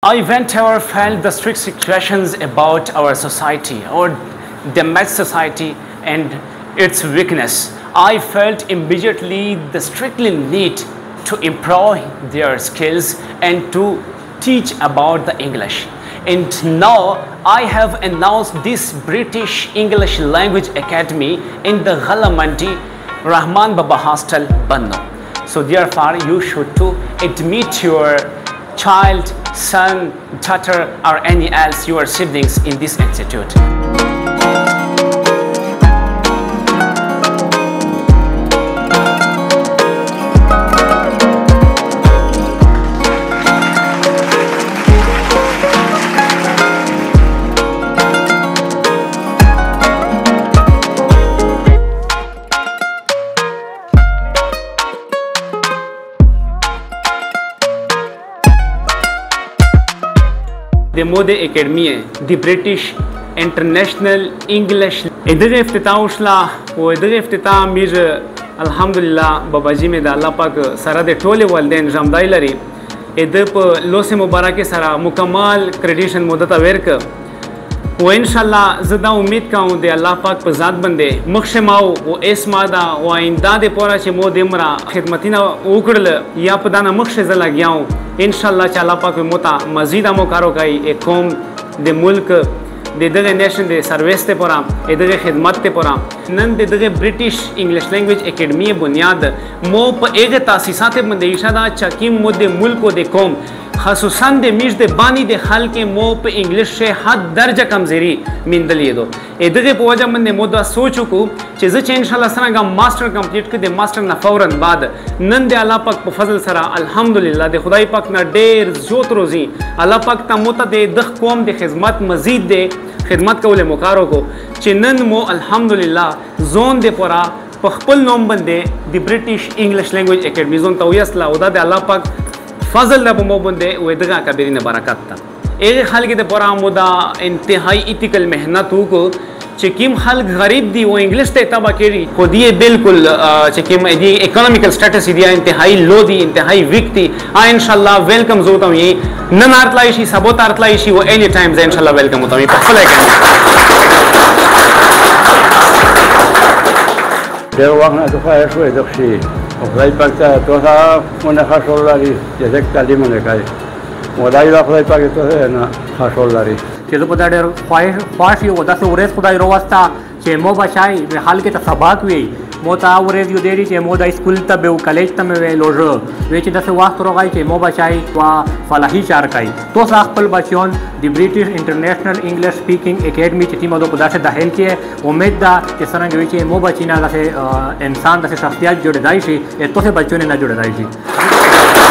I went over felt the strict situations about our society, our damaged society and its weakness. I felt immediately the strictly need to improve their skills and to teach about the English. And now I have announced this British English Language Academy in the Ghalamandi Rahman Baba Hostel, Bنوں. So therefore you should to admit your child, son, daughter or any else your siblings in this institute. د موقع اکیڈمی دی برٹش انٹرنیشنل انگلش ادغه افتتاح وشلا او ادغه افتتاح میر الحمدلله باباجی می د الله پاک سره د ټوله والدین جامدای لري اد په لوس مبارک سره مکمل کریډیشن مدته ورک و ان شاء الله زدا امید کوم د الله پاک په ذات باندې مخشماو او اسما دا او آینده د پورا چې مو دمرا خدمتینه وکړل یا په دانه مخشه زلاګیاو ان شاء الله چې الله پاک موتا مزید مو کارو کوي ا قوم د ملک د دغه نیشن د سرویس ته پورا دغه خدمت ته پورا نن دغه برټش انګلیش لینګویج اکیډمي بنیاد مو په هغه تاسیسات باندې ایشاده چې کیم مو د ملک او د قوم خصوصا د میش د بانی د خلک مو په انګلیش شه حد درجه کمزوري مندلې دو دغه په وجه باندې مو دا سوچ کو چې زه چې ان شاء الله سره ماستر کمپلیټ کړم د ماستر نه فورا بعد نن د الله پاک په فضل سره الحمدلله د خدای پاک نه ډیر زوت روزي الله پاک ته مو ته د قوم د خدمت مزید د خدمت کول مکارو کو چې نن مو الحمدلله زون د پورا په خپل نوم باندې د برټش انګلیش لینګویج اکیډمي زون ته ویسلا او د الله پاک فضل د مو باندې و دغه کبیرینه برکت تا اغه خلک د پورا مودا انتهایی ایتیکل مهنت وکړو چې کیم خلک غریب دی او انګلیش ته تبا کړي خو دی بالکل چې کیم دی اکونومیکل سټیټس دی انتهایی لو دی انتهایی ویک دی ان شاء الله ویلکم زوتم یې نن ارتلای شي سبوت ارتلای شي او اني ټایم ز ان شاء الله ویلکم وتم په خپل کې ډیر وخت نه ځخه شوې د شي او خدای پاک ته توها مونږه خاصول لري چې ځکه تعلیم نه کوي ولای دا خدای پاک ته نه خاصول لري چې زه په دا ډېر خواهش یو داسې ورځ خدای راوسته چې مو بچای په حال کې ته سبق وي مو ته ورځ یو دیری چې مو د اسکول ته به کالج ته مې لوژو وی چې داسې وخت راغی چې مو بچای وا فلاحي چار کوي تو خپل بچیون د برټش انټرنیشنل انګلیش سپیکینګ اکیډمي چې تیمه په داسې داخل کې امید ده چې څنګه وی چې مو بچینا داسې انسان داسې شخصیت جوړ دی شي تو بچو نه جوړ دی شي